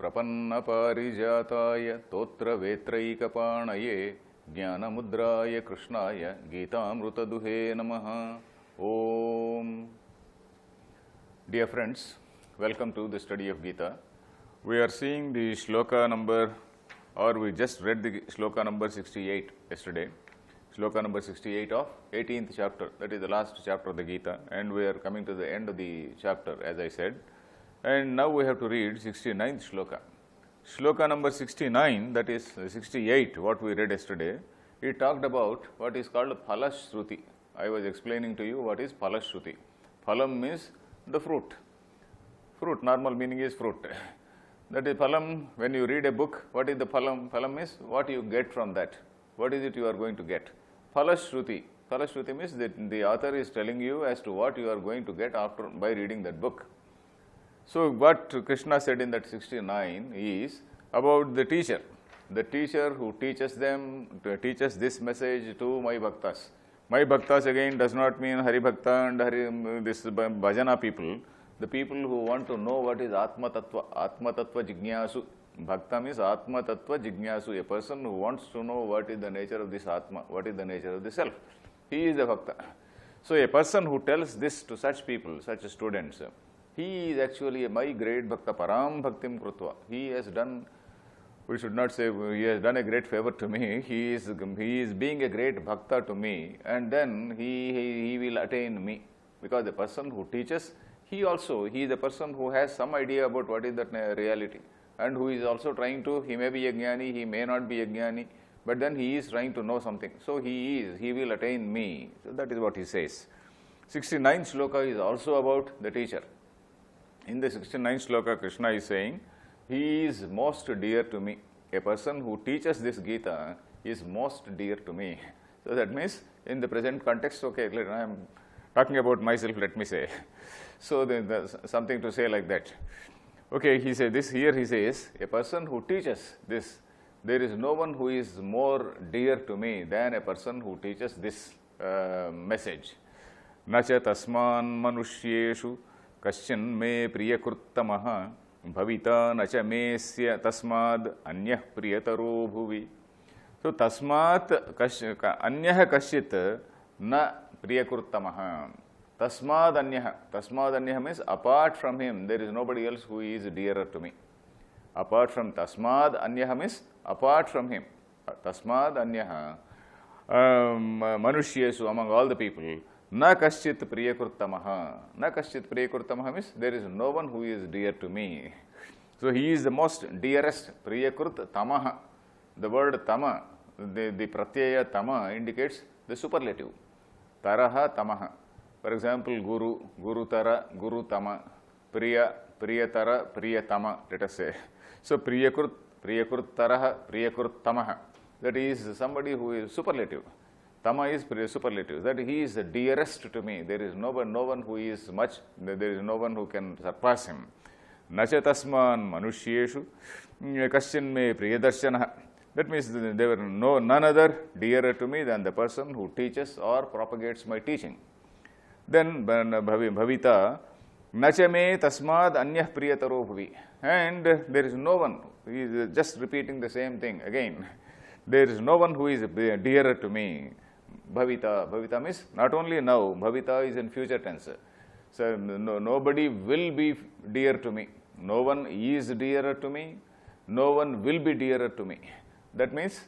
prapanna parijataya totra vetraikapanaye Jnanamudraya Krishnaya Gitamruta Duhe Namaha. Om. Dear friends, welcome to the study of Gita. We are seeing the shloka number, or we just read the shloka number 68 yesterday. Shloka number 68 of 18th chapter, that is the last chapter of the Gita, and we are coming to the end of the chapter, as I said. And now we have to read 69th shloka. Shloka number 69, that is 68, what we read yesterday, it talked about what is called Phalashruti. I was explaining to you what is Phalashruti. Phalam means the fruit. Fruit, normal meaning is fruit. That is phalam. When you read a book, what is the phalam? Phalam is what you get from that. What is it you are going to get? Phalashruti. Phalashruti means that the author is telling you as to what you are going to get after by reading that book. So what Krishna said in that 69 is about the teacher who teaches this message to my bhaktas. My bhaktas again does not mean Hari Bhakta and this bhajana people. The people who want to know what is Atma Tattva Jignasu. Bhakta means Atma Tattva Jignasu, a person who wants to know what is the nature of this Atma, what is the nature of the self. He is the Bhakta. So a person who tells this to such people, such students, he is actually my great Bhakta, Param Bhaktim Krutva. He has done, we should not say he has done a great favor to me, he is being a great Bhakta to me, and then he will attain me. Because the person who teaches, he is a person who has some idea about what is that reality. And who is also trying to, he may be a jnani, he may not be a jnani, but then he is trying to know something. So he will attain me. So that is what he says. 69th shloka is also about the teacher. In the 69th shloka, Krishna is saying, he is most dear to me. A person who teaches this Gita is most dear to me. So that means, in the present context, okay, I am talking about myself, let me say. So there's something to say like that. Okay, he said this, here he says, a person who teaches this, there is no one who is more dear to me than a person who teaches this message. Nacha tasman manushyeshu kaschin me priyakurtamaha bhavita nacha mesya tasmad anyah priyataro bhuvi. So tasmat anyah kaschit na priyakurtamaha. Tasmad anyah means apart from him, there is nobody else who is dearer to me. Apart from Tasmad anyah means apart from him. Tasmad anyah manushyesu, among all the people, na kaschit priyakurtamaha. Na kaschit priyakurtamaha means there is no one who is dear to me. So he is the most dearest. Priyakurt tamaha. The word tama, the pratyaya tama indicates the superlative. Taraha tamaha. For example, Guru, Gurutara, Gurutama, Priya, Priyatara, Priyatama, let us say. So, Priyakurt, Priyakurt-taraha, Priyakurt-tamaha. That is somebody who is superlative. Tama is superlative. That he is the dearest to me. There is no one who is much, there is no one who can surpass him. Nacha tasman manushyeshu kaschin me priyadarshanaha. That means there were none other dearer to me than the person who teaches or propagates my teaching. Then bhavita nacha me tasmad anyah priyataro bhuvi. And there is no one, he is just repeating the same thing again. There is no one who is dearer to me. Bhavita means not only now, bhavita is in future tense. So nobody will be dear to me. No one is dearer to me. No one will be dearer to me. That means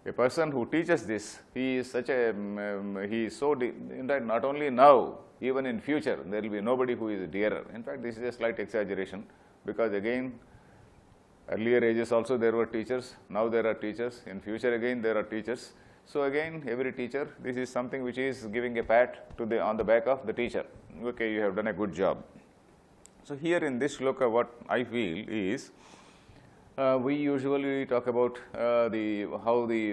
a person who teaches this, he is so in fact, not only now, even in future, there will be nobody who is dearer. In fact, this is a slight exaggeration, because again, earlier ages also there were teachers, now there are teachers, in future again there are teachers. So again, every teacher, this is something which is giving a pat on the back of the teacher. Okay, you have done a good job. So here in this shloka, what I feel is, we usually talk about how the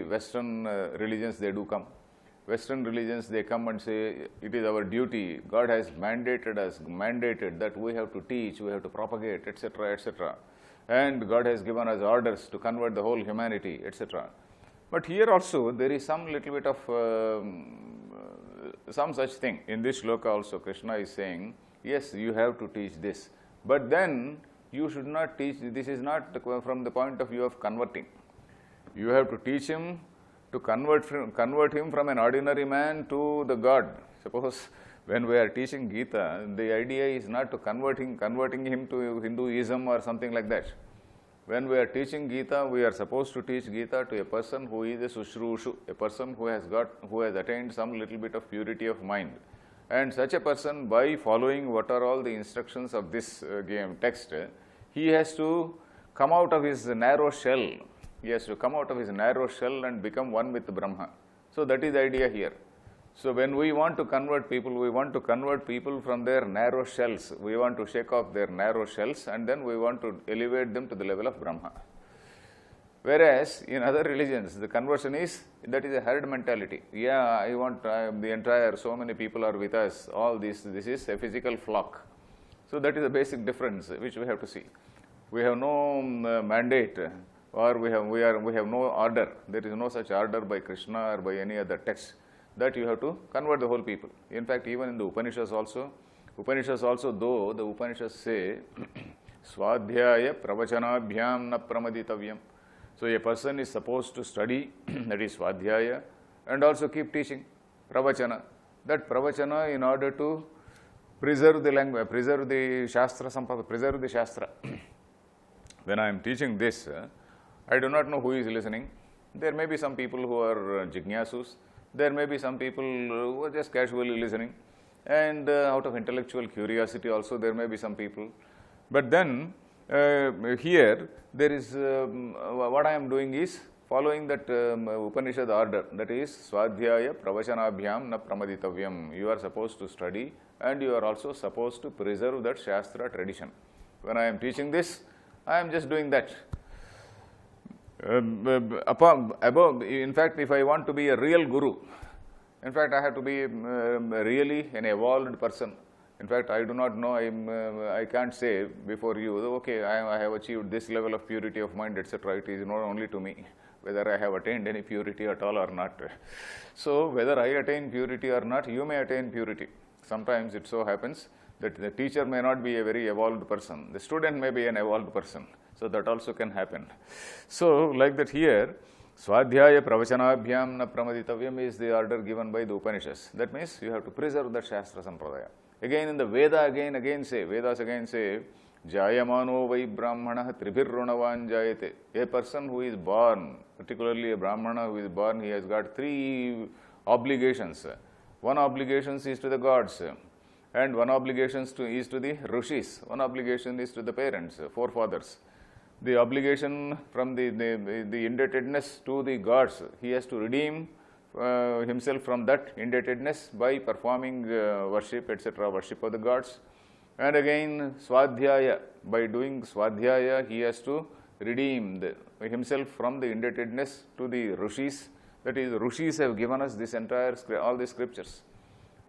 Western religions, they do come. Western religions, they come and say, it is our duty, God has mandated that we have to teach, we have to propagate, etc., etc. And God has given us orders to convert the whole humanity, etc. But here also, there is some little bit of some such thing. In this shloka also, Krishna is saying, yes, you have to teach this. But then, you should not teach, this is not from the point of view of converting. You have to teach him to convert him from an ordinary man to the God. Suppose when we are teaching Gita, the idea is not to converting him to Hinduism or something like that. When we are teaching Gita, we are supposed to teach Gita to a person who is a sushrushu, a person who has attained some little bit of purity of mind. And such a person, by following what are all the instructions of this text, he has to come out of his narrow shell. He has to come out of his narrow shell and become one with Brahma. So that is the idea here. So when we want to convert people from their narrow shells. We want to shake off their narrow shells, and then we want to elevate them to the level of Brahma. Whereas in other religions, the conversion is a herd mentality. Yeah, I want the entire, so many people are with us, all this is a physical flock. So that is the basic difference which we have to see. We have no mandate, or we have no order. There is no such order by Krishna or by any other text that you have to convert the whole people. In fact, even in the Upanishads also, though the Upanishads say, Swadhyaya pravachanabhyam na pramaditavyam. So a person is supposed to study, that is Swadhyaya, and also keep teaching, pravachana. That pravachana, in order to preserve the language, preserve the Shastra Sampada, preserve the Shastra. When I am teaching this, I do not know who is listening. There may be some people who are jignasus. There may be some people who are just casually listening, and out of intellectual curiosity also there may be some people. But then here there is, what I am doing is following that Upanishad order, that is Swadhyaya pravachanabhyam na pramaditavyam. You are supposed to study, and you are also supposed to preserve that Shastra tradition. When I am teaching this, I am just doing that. Above, in fact, if I want to be a real guru, in fact, I have to be really an evolved person. In fact, I do not know, I can't say before you, okay, I have achieved this level of purity of mind, etc. It is not only to me, whether I have attained any purity at all or not. So, whether I attain purity or not, you may attain purity. Sometimes it so happens that the teacher may not be a very evolved person. The student may be an evolved person. So that also can happen. So like that here, Swadhyaya pravachanabhyam na pramaditavyam is the order given by the Upanishads. That means you have to preserve that Shastra Sampradaya. Again in the Vedas again say, Jayamano vai brahmana tribhirrunavan jayate. A person who is born, particularly a brahmana who is born, he has got three obligations. One obligation is to the gods, and one obligation is to the rishis. One obligation is to the parents, forefathers. The obligation from the indebtedness to the gods, he has to redeem himself from that indebtedness by performing worship, etc., worship of the gods. And again, Swadhyaya, by doing Swadhyaya, he has to redeem himself from the indebtedness to the rishis. That is, rishis have given us this entire, all the scriptures.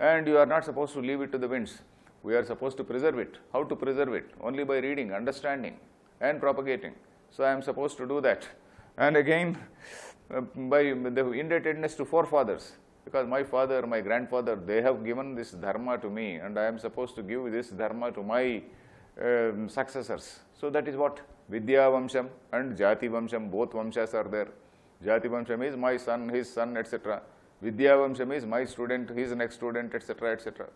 And you are not supposed to leave it to the winds. We are supposed to preserve it. How to preserve it? Only by reading, understanding, and propagating. So I am supposed to do that. And again, by the indebtedness to forefathers, because my father, my grandfather, they have given this dharma to me, and I am supposed to give this dharma to my successors. So that is what Vidya Vamsham and Jati Vamsham, both Vamshas are there. Jati Vamsham is my son, his son, etc. Vidya Vamsham is my student, his next student, etc., etc.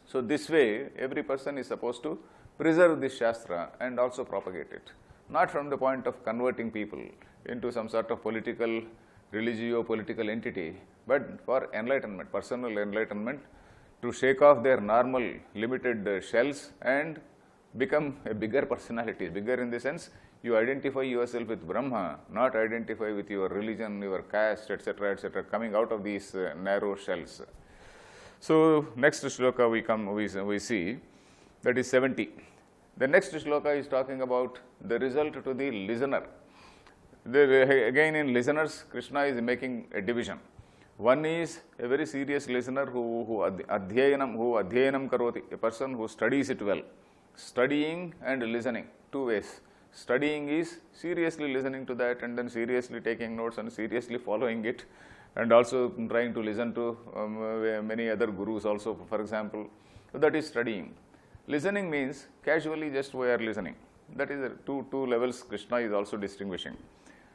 So this way, every person is supposed to preserve this Shastra and also propagate it. Not from the point of converting people into some sort of political, religio-political entity, but for enlightenment, personal enlightenment, to shake off their normal, limited shells and become a bigger personality. Bigger in the sense, you identify yourself with Brahma, not identify with your religion, your caste, etc., etc., coming out of these narrow shells. So, next shloka we see, that is 70. The next shloka is talking about the result to the listener. Again in listeners, Krishna is making a division. One is a very serious listener who adhyayanam karoti, a person who studies it well. Studying and listening, two ways. Studying is seriously listening to that and then seriously taking notes and seriously following it, and also trying to listen to many other gurus also, for example. So that is studying. Listening means casually just we are listening. That is two levels Krishna is also distinguishing.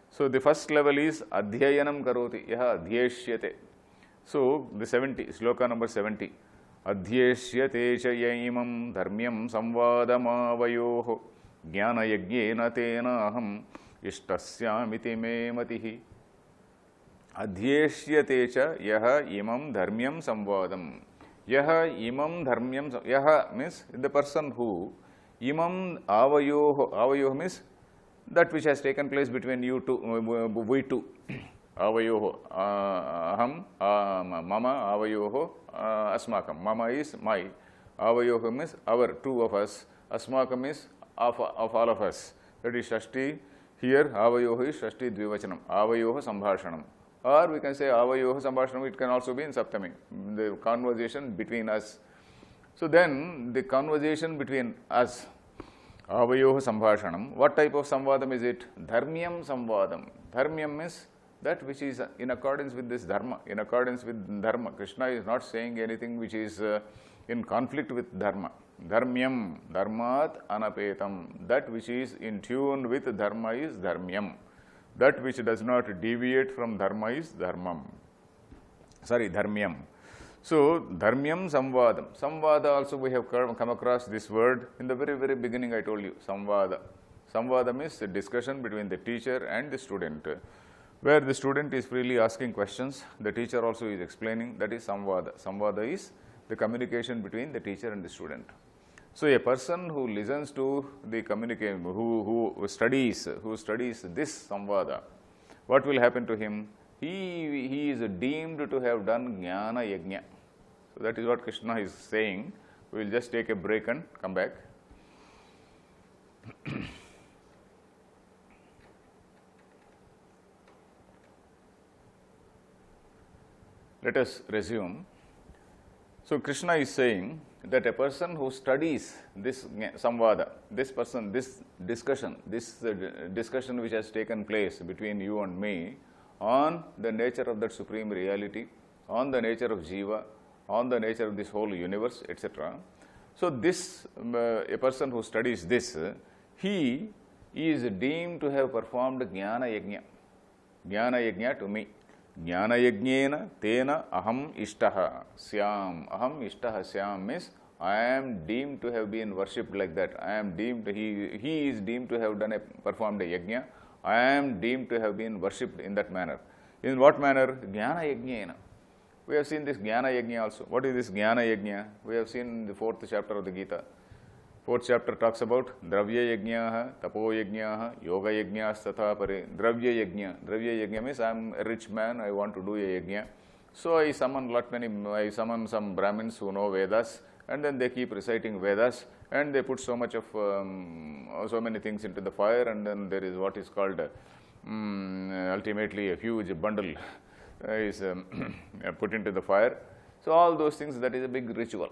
So the first level is adhyayanam karoti, yaha adhyeshyate. So the 70, sloka number 70. Adhyeshyate cha yaimam dharmyam samvadamavayoho jnana yagyena tena aham ishtasyamiti me matihi. Adhyeshyate cha yaha imam dharmyam samvadam. Yaha imam dharmyam, yaha means the person who, imam avayoho means that which has taken place between you two, we two. Avayoho, aham, mama, avayoho, asmakam. Mama is my, avayoho means our, two of us, asmakam is of all of us. That is Shashti. Here, avayoho is Shashti Dvivachanam, avayoho sambhashanam. Or we can say avayoho sambhashanam, it can also be in Saptami, the conversation between us. So then, the conversation between us, avayoho sambhashanam, what type of samvadam is it? Dharmyam samvadam. Dharmyam means that which is in accordance with this dharma, in accordance with dharma. Krishna is not saying anything which is in conflict with dharma. Dharmyam, dharmat anapetam. That which is in tune with dharma is dharmyam. That which does not deviate from dharma is dharmam. Dharmyam. So, dharmyam samvadam. Samvada also we have come across this word in the very beginning. I told you, samvada. Samvada means the discussion between the teacher and the student, where the student is freely asking questions, the teacher also is explaining. That is samvada. Samvada is the communication between the teacher and the student. So, a person who listens to the communication, who studies this samvada, what will happen to him? He is deemed to have done Jnana Yajna. So, that is what Krishna is saying. We will just take a break and come back. Let us resume. So, Krishna is saying that a person who studies this samvada, this discussion which has taken place between you and me on the nature of that supreme reality, on the nature of jiva, on the nature of this whole universe, etc. So, a person who studies this, he is deemed to have performed Jnana Yajna. Jnana Yajna to me. Jnana Yajnena tena aham ishtaha syam. Aham ishtaha syam means I am deemed to have been worshipped like that. I am deemed, he is deemed to have performed a yajna. I am deemed to have been worshipped in that manner. In what manner? Jnana Yajnena. We have seen this Jnana Yajna also. What is this Jnana Yajna? We have seen in the 4th chapter of the Gita. 4th chapter talks about Dravya Yajnaha, Tapo Yajnaha, Yoga Yajnas tatha pare. Dravya Yajna. Dravya Yajna means I am a rich man, I want to do a yajna. So I summon some Brahmins who know Vedas, and then they keep reciting Vedas, and they put so many things into the fire, and then there is what is called ultimately a huge bundle is put into the fire. So all those things, that is a big ritual.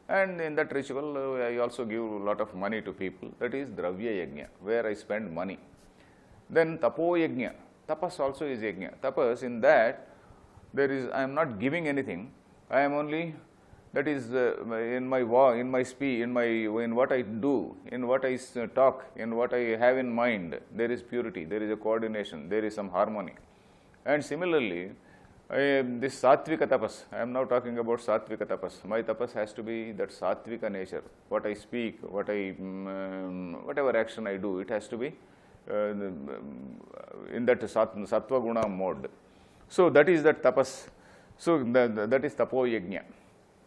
And in that ritual, I also give a lot of money to people. That is Dravya Yajna, where I spend money. Then Tapo Yajna. Tapas also is Yajna. Tapas, in that, I am not giving anything. I am only, that is in my speech, in what I do, in what I talk, in what I have in mind, there is purity, there is a coordination, there is some harmony. And similarly, this Sattvika tapas, I am now talking about Sattvika tapas. My tapas has to be that Sattvika nature. What I speak, whatever action I do, it has to be in that Sattva Guna mode. So that is that tapas. So that is Tapo Yajna.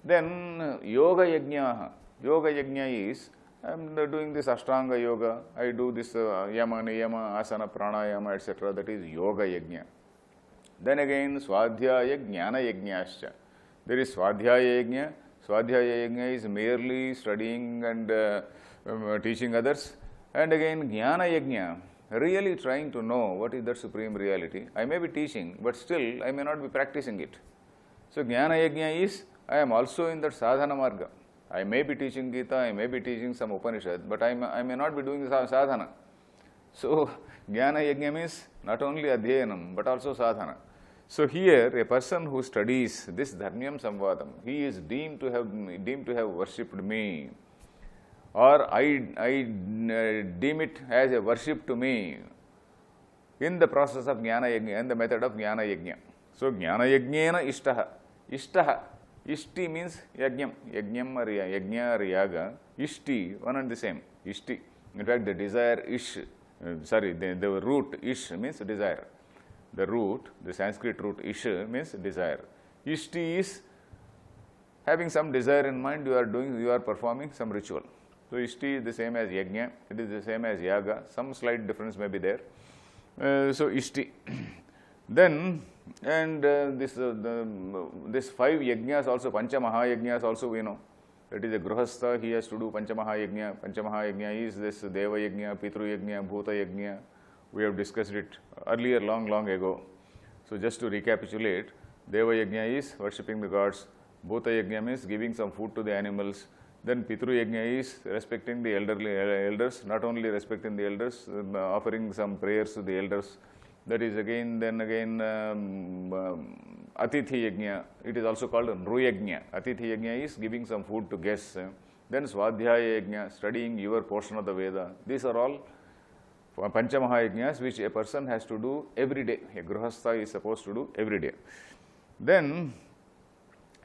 Then Yoga Yajna. Yoga Yajna is, I am doing this Ashtanga Yoga, I do this Yama, Niyama, Asana, Pranayama, etc. That is Yoga Yajna. Then again, Swadhyaya Jnana Yajnascha. There is Swadhyaya Yajna. Swadhyaya Yajna is merely studying and teaching others. And again, Jnana Yajna, really trying to know what is that supreme reality. I may be teaching, but still I may not be practicing it. So, Jnana Yajna is, I am also in that sadhana marga. I may be teaching Gita, I may be teaching some Upanishads, but I may not be doing sadhana. So, Jnana Yajna means not only adhyayanam, but also sadhana. So here, a person who studies this Dharmyam Samvadam, he is deemed to have worshipped me. or I deem it as a worship to me in the process of Jnana Yajna, in the method of Jnana Yajna. So, Jnana Yajnena Ishtaha. Ishtaha. Ishti means Yajnam. Yajnam or Yajna or Yaga. Ishti, one and the same. Ishti. In fact, the desire Ish, the root Ish means desire. The root, the Sanskrit root Ish means desire. Ishti is having some desire in mind, you are performing some ritual. So, Ishti is the same as Yajna, it is the same as Yaga, some slight difference may be there. So, Ishti. Then, and this 5 Yajnas also, Pancha Mahayajnas also we know. That is a Grihastha, he has to do Pancha Mahayajna. Pancha Mahayajna is this Deva Yajna, Pitru Yajna, Bhuta Yajna. We have discussed it earlier, long ago. So, just to recapitulate, Deva Yajna is worshipping the gods, Bhuta Yajna means giving some food to the animals, then Pitru Yajna is respecting the elders, not only respecting the elders, offering some prayers to the elders. That is again, Atithi Yajna, it is also called Nru Yajna. Atithi Yajna is giving some food to guests. Then Swadhyaya Yajna, studying your portion of the Veda. These are all Pancha Mahayajnas which a person has to do every day. A Grihastha is supposed to do every day. Then,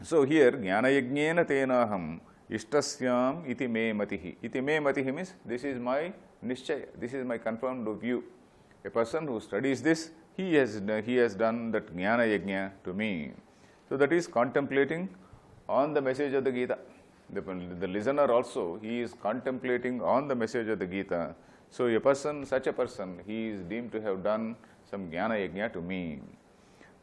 so here, Jnana Yajnena Tenaham Ishtasyam iti me matihi. Iti me matihi means this is my nishchaya, this is my confirmed view. A person who studies this, he has done that Jnana Yajna to me. So, that is contemplating on the message of the Gita. The listener also, he is contemplating on the message of the Gita. So, such a person, he is deemed to have done some Jnana Yajna to me.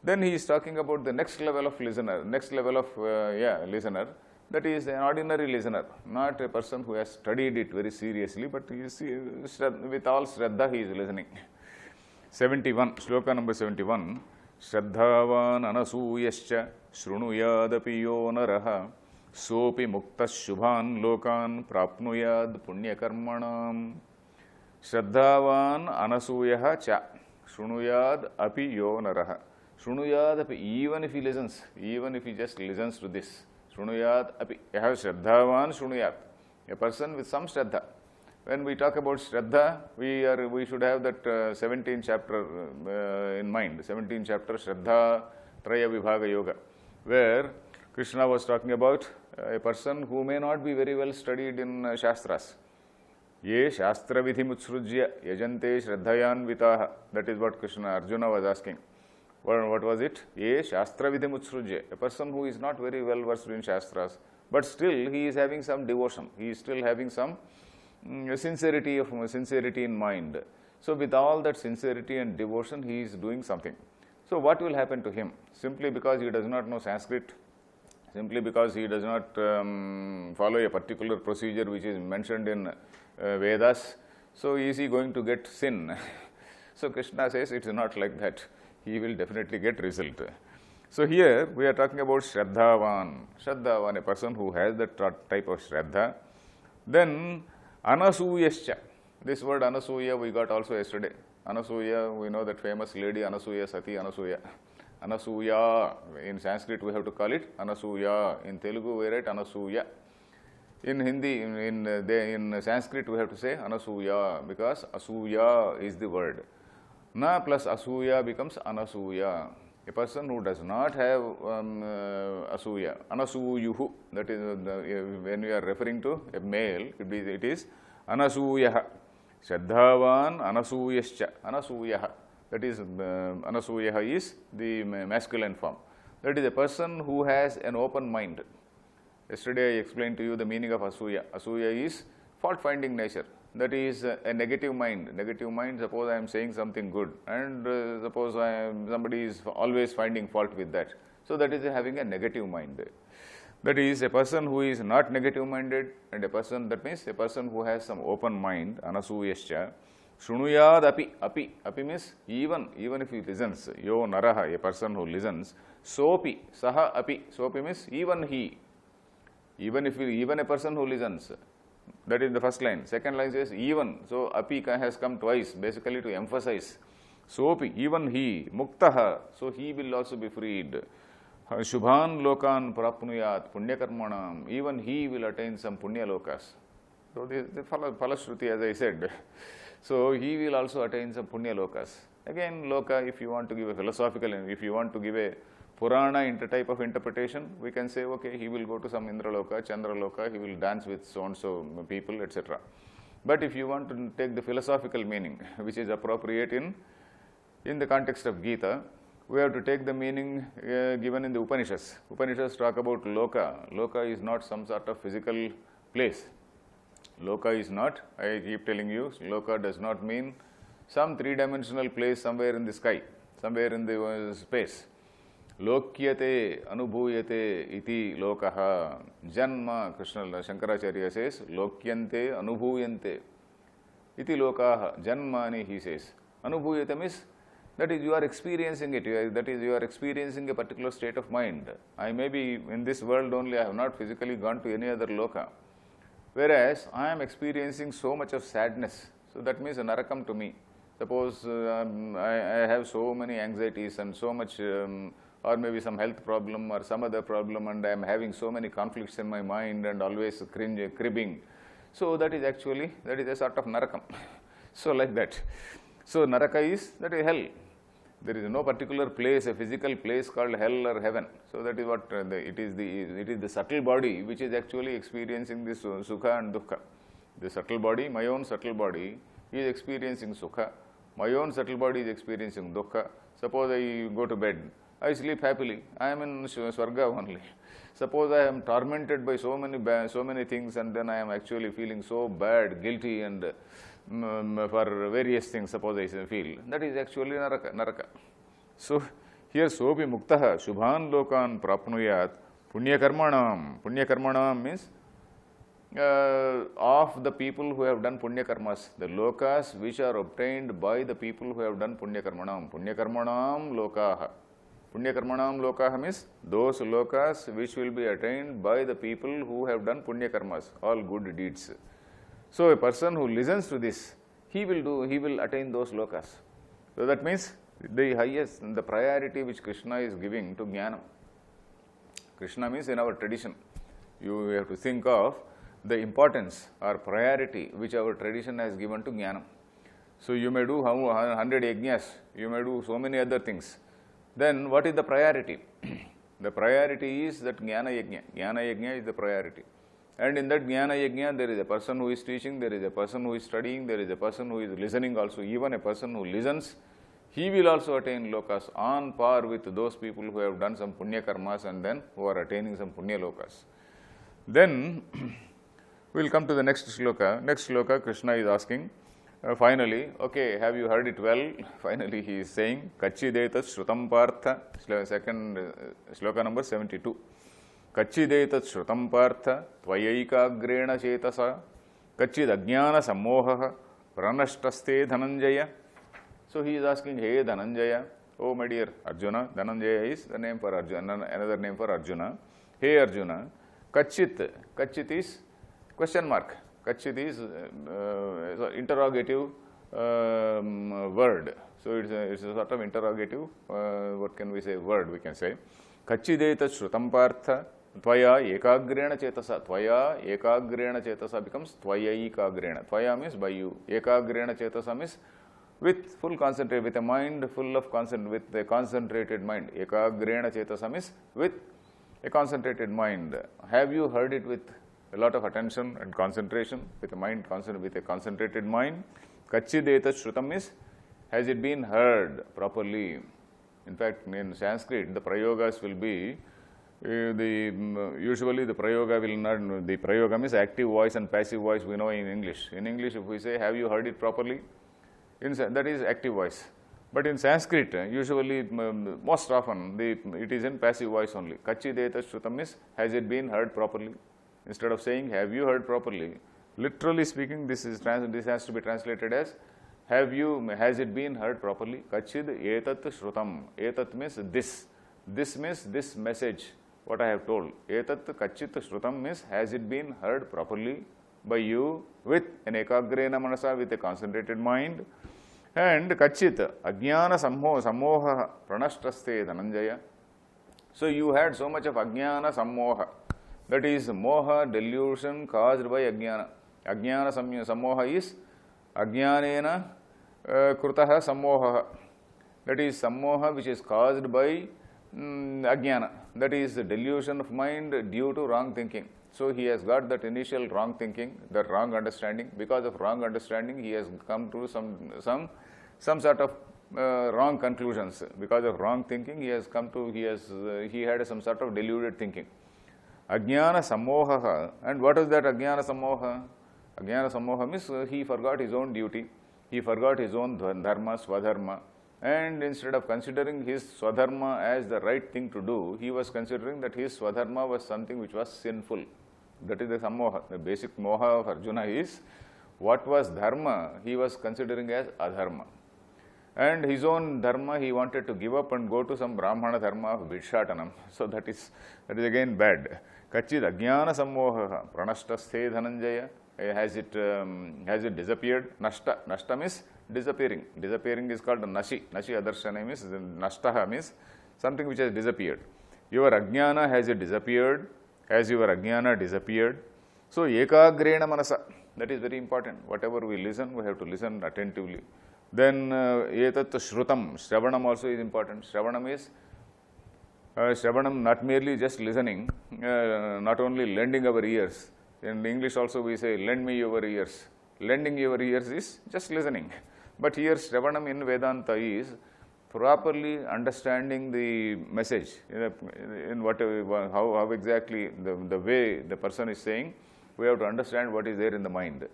Then he is talking about the next level of listener, listener, that is an ordinary listener, not a person who has studied it very seriously, but he is, with all Shraddha he is listening. 71, Shloka number 71, Shraddhavan anasuyascha shrunuyadapi yo naraha sopi muktas shubhan lokan prapnuyad punyakarmanam. Shraddhavan anasuyaha cha shrunuyad api yo naraha. Shrunuyad api, even if he listens, even if he just listens to this, Shrunuyad api, I have Shraddhavan Shrunuyad, a person with some Shraddha. When we talk about Shraddha, we should have that 17th chapter in mind, 17th chapter Shraddha Traya Vibhaga Yoga, where Krishna was talking about a person who may not be very well studied in Shastras. Ye Shastra Vidhim Utsrujya Yajante Shraddhayan Vitaha. That is what Arjuna was asking. What was it? Ye Shastra Vidhim Utsrujya. A person who is not very well versed in Shastras, but still he is having some devotion. He is still having some sincerity in mind. So, with all that sincerity and devotion, he is doing something. So, what will happen to him? Simply because he does not know Sanskrit, simply because he does not follow a particular procedure which is mentioned in Vedas, so is he going to get sin? So, Krishna says it is not like that. He will definitely get result. So, here we are talking about Shraddhavan, a person who has that type of Shraddha. Then, Anasuyascha. This word Anasuya we got also yesterday. Anasuya, we know that famous lady Anasuya, Sati Anasuya. Anasuya, in Sanskrit we have to call it Anasuya. In Telugu we write Anasuya. In Hindi, in Sanskrit we have to say Anasuya, because Asuya is the word. Na plus Asuya becomes Anasuya. A person who does not have Asuya, Anasuyuhu, that is when we are referring to a male, it is Anasuyaha. Shraddhavan Anasuyascha, Anasuyaha. That is, Anasuyaha is the masculine form. That is a person who has an open mind. Yesterday I explained to you the meaning of Asuya. Asuya is fault-finding nature. That is a negative mind. Negative mind, suppose I am saying something good and suppose somebody is always finding fault with that. So, that is having a negative mind. That is a person who is not negative minded, and a person, that means a person who has some open mind, Anasuyascha. Shrunuyad api means even if he listens, yo naraha, a person who listens, sopi, saha api, sopi means even he, even a person who listens. That is the first line. Second line says even. So, api has come twice, basically to emphasize. Sopi, even he, muktaha, so he will also be freed. Shubhan lokan prapnuyat punyakarmanam, even he will attain some punya lokas. So the Falashruti, as I said. So he will also attain some Punya Lokas. Again, Loka, if you want to give a philosophical, and if you want to give a Purana type of interpretation, we can say, okay, he will go to some Indra Loka, Chandra Loka, he will dance with so-and-so people, etc. But if you want to take the philosophical meaning, which is appropriate in the context of Gita, we have to take the meaning given in the Upanishads. Upanishads talk about Loka. Loka is not some sort of physical place. Loka is not, I keep telling you, Loka does not mean some three-dimensional place somewhere in the sky, somewhere in the space. Lokyate anubhuyate iti lokaha. Janma, Krishna, Shankaracharya says, Lokyante anubhuyante iti lokaha. Janmani, he says. Anubhuyate means, that is, you are experiencing it, that is, you are experiencing a particular state of mind. I may be in this world only, I have not physically gone to any other loka. Whereas, I am experiencing so much of sadness. So that means a narakam to me. Suppose I have so many anxieties and so much, or maybe some health problem or some other problem, and I am having so many conflicts in my mind and always cribbing. So that is actually, that is a sort of narakam. So like that. So naraka is, that is hell. There is no particular place, a physical place called hell or heaven. So that is what it is the subtle body which is actually experiencing this sukha and dukkha. The subtle body, my own subtle body, is experiencing sukha. My own subtle body is experiencing dukkha. Suppose I go to bed, I sleep happily. I am in Swarga only. Suppose I am tormented by so many things, and then I am actually feeling so bad, guilty, and for various things, suppose I feel, that is actually naraka. So here sopi muktaha shubhan lokan prapnuyat punyakarmanam. Punyakarmanam means of the people who have done punya karmas, the lokas which are obtained by the people who have done punya karmanam. Punyakarmanam lokaha. Punyakarmanam lokaha means those lokas which will be attained by the people who have done punya karmas, all good deeds. So a person who listens to this, he will attain those lokas. So that means the highest, the priority which Krishna is giving to Jnana. Krishna means in our tradition, you have to think of the importance or priority which our tradition has given to Jnana. So you may do 100 yajnas, you may do so many other things. Then what is the priority? The priority is that Jnana Yajna. Jnana Yajna is the priority. And in that Jnana Yajna, there is a person who is teaching, there is a person who is studying, there is a person who is listening also. Even a person who listens, he will also attain lokas on par with those people who have done some punya karmas and then who are attaining some punya lokas. Then we will come to the next shloka. Next shloka, Krishna is asking, finally, okay, have you heard it well? Finally, he is saying, Kachidetat Shrutam Partha, second shloka number 72. Kachidetat Shrutam Partha, Tvayaicagrena Chetasa, Kachid Ajnana Sammoha, Pranashtaste Dhananjaya. So he is asking, hey Dhananjaya, oh my dear Arjuna, Dhananjaya is the name for Arjuna, another name for Arjuna. Hey Arjuna, Kachit, Kachit is question mark. Kachit is interrogative word. So it's a sort of interrogative, what can we say, word we can say. Kachideta Shrutam Partha, Tvaya Ekagrena Chetasa. Tvaya Ekagrena Chetasa becomes Tvaya Ekagrena. Tvaya means by you. Ekagrena Chetasa means with full concentration, with a mind full of with a concentrated mind. Ekagrena Chetasa means with a concentrated mind. Have you heard it with a lot of attention and concentration, with a mind with a concentrated mind? Kachideta Shrutam means, has it been heard properly? In fact, in Sanskrit, the prayogas will be, usually the prayoga will not, the prayoga means active voice and passive voice we know in English. In English, if we say, have you heard it properly? That is active voice. But in Sanskrit, usually, most often, it is in passive voice only. Kachideta Shrutam means, has it been heard properly? Instead of saying, have you heard properly? Literally speaking, this has to be translated as, has it been heard properly? Kachid etat shrutam. Etat means this. This means this message, what I have told. Etat kachit shrutam means, has it been heard properly by you with an ekagrena manasa, with a concentrated mind? And kachit ajnana sammoha pranashtaste dhananjaya. So you had so much of ajnana sammoha. That is moha, delusion caused by ajnana. Ajnana sammoha is ajnanena krutaha sammoha. That is sammoha which is caused by ajnana. That is delusion of mind due to wrong thinking. So he has got that initial wrong thinking, that wrong understanding. Because of wrong understanding, he has come to some sort of wrong conclusions. Because of wrong thinking, he had some sort of deluded thinking. Ajnana sammoha. And what is that ajnana sammoha? Ajnana sammoha means he forgot his own duty. He forgot his own dharma, swadharma. And instead of considering his swadharma as the right thing to do, he was considering that his swadharma was something which was sinful. That is the sammoha. The basic moha of Arjuna is what was dharma, he was considering as adharma. And his own dharma he wanted to give up and go to some brahmana dharma of bhikshatanam. So that is again bad. Kachid ajnana sammoha pranashtasthe dhananjaya. Has it disappeared? Nashta means disappearing. Disappearing is called nashi. Nashi adarshana means nashtaha means something which has disappeared. Your ajnana, has it disappeared? Has your ajnana disappeared? So ekagrena manasa. That is very important. Whatever we listen, we have to listen attentively. Then etat shrutam. Shravanam also is important. Shravanam is Shravanam not merely just listening, not only lending our ears. In English also we say, lend me your ears. Lending your ears is just listening. But here Shravanam in Vedanta is properly understanding the message in whatever, how exactly the way the person is saying. We have to understand what is there in the mind.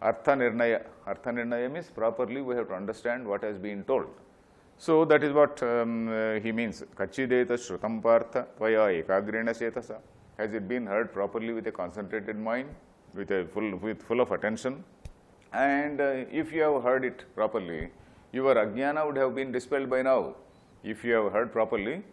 Artha nirnaya. Artha nirnaya means properly we have to understand what has been told. So that is what he means. Kachideta shrutam partha tvaya ekagrena chetasa. Has it been heard properly with a concentrated mind, with full of attention? And if you have heard it properly, your ajnana would have been dispelled by now. If you have heard properly,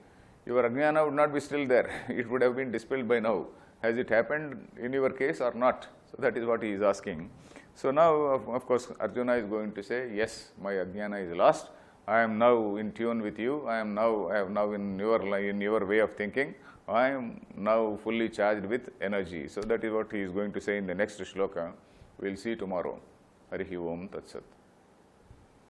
your ajnana would not be still there. It would have been dispelled by now. Has it happened in your case or not? So that is what he is asking. So now, of course, Arjuna is going to say, yes, my ajnana is lost. I am now in tune with you. I am now in your way of thinking. I am now fully charged with energy. So that is what he is going to say in the next shloka. We will see tomorrow. Harihi Om Tat Sat.